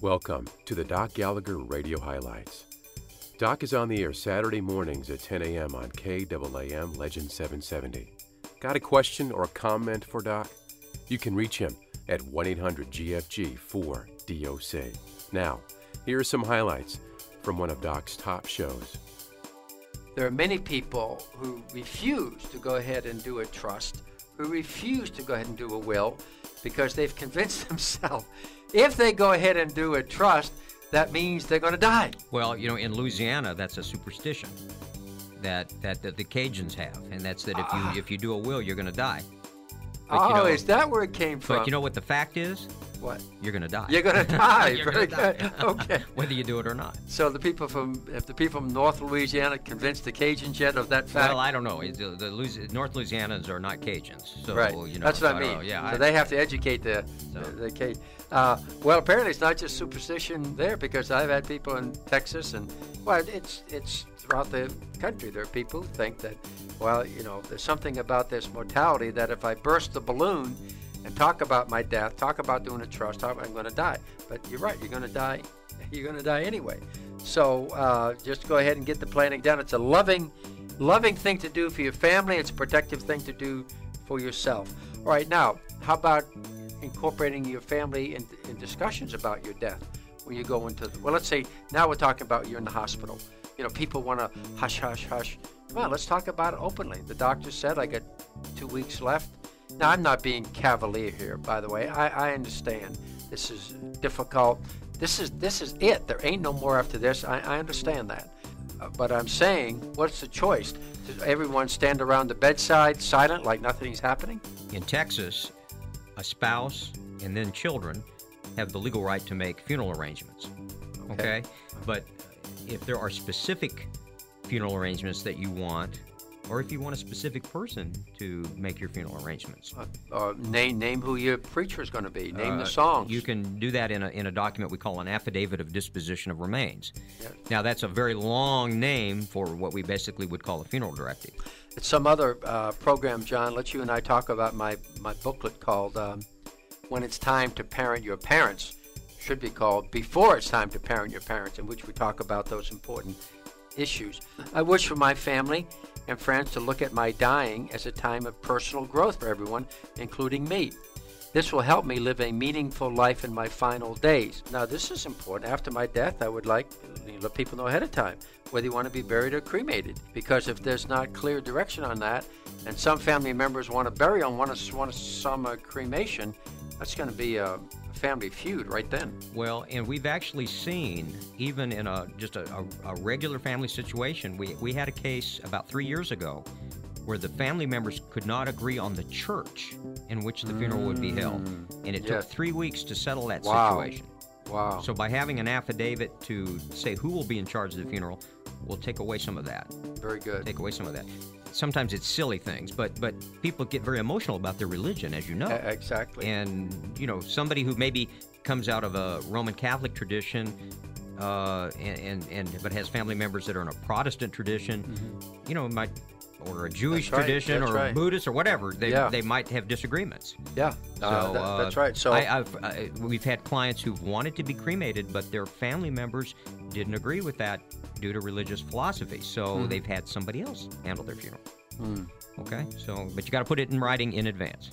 Welcome to the Doc Gallagher Radio Highlights. Doc is on the air Saturday mornings at 10 a.m. on KAAM Legend 770. Got a question or a comment for Doc? You can reach him at 1-800-GFG-4-DOC. Now, here are some highlights from one of Doc's top shows. There are many people who refuse to go ahead and do a trust, who refuse to go ahead and do a will, because they've convinced themselves if they go ahead and do a trust, that means they're going to die. Well, you know, in Louisiana, that's a superstition that the Cajuns have, and that's that if you do a will, you're going to die. But, is that where it came from? But you know what the fact is? What? You're going to die. You're going to die. You're Very gonna good. die. Okay. Whether you do it or not. So if the people from North Louisiana convinced the Cajuns yet of that fact? Well, I don't know. North Louisianans are not Cajuns. So, right. You know, that's what I mean. Yeah, so they have to educate the Cajun. Well, apparently it's not just superstition there, because I've had people in Texas, and well, it's throughout the country. There are people who think that, well, you know, there's something about this mortality that if I burst the balloon and talk about my death, talk about doing a trust, I'm going to die. But you're right, you're going to die. You're going to die anyway. So just go ahead and get the planning done. It's a loving thing to do for your family. It's a protective thing to do for yourself. All right, now, how about incorporating your family in discussions about your death when you go into well, let's say now we're talking about you're in the hospital. You know, people want to hush. Come on, let's talk about it openly. The doctor said I got 2 weeks left. Now, I'm not being cavalier here, by the way. I understand this is difficult. This is it. There ain't no more after this. I understand that. But I'm saying, what's the choice? Does everyone stand around the bedside silent like nothing's happening? In Texas, a spouse and then children have the legal right to make funeral arrangements. Okay? But if there are specific funeral arrangements that you want, or if you want a specific person to make your funeral arrangements. Name who your preacher is going to be. Name the songs. You can do that in a document we call an affidavit of disposition of remains. Yes. Now, that's a very long name for what we basically would call a funeral directive. It's some other program, John. Let you and I talk about my booklet called When It's Time to Parent Your Parents. Should be called Before It's Time to Parent Your Parents, in which we talk about those important issues. I wish for my family and friends to look at my dying as a time of personal growth for everyone, including me. This will help me live a meaningful life in my final days. Now, this is important. After my death, I would like to let people know ahead of time whether you want to be buried or cremated, because if there's not clear direction on that, and some family members want to bury them, want some cremation, that's going to be a family feud right then. Well, and we've actually seen, even in just a regular family situation, we had a case about 3 years ago where the family members could not agree on the church in which the funeral would be held. And it took 3 weeks to settle that situation. Wow. So by having an affidavit to say who will be in charge of the funeral, we'll take away some of that. Very good. Take away some of that. Sometimes it's silly things, but people get very emotional about their religion, as you know. Exactly. And, you know, somebody who maybe comes out of a Roman Catholic tradition but has family members that are in a Protestant tradition, you know, might, or a Jewish tradition, or a Buddhist, or whatever, they might have disagreements. Yeah, so, that's right. So we've had clients who've wanted to be cremated, but their family members didn't agree with that due to religious philosophy. So they've had somebody else handle their funeral. Okay, so but you got to put it in writing in advance.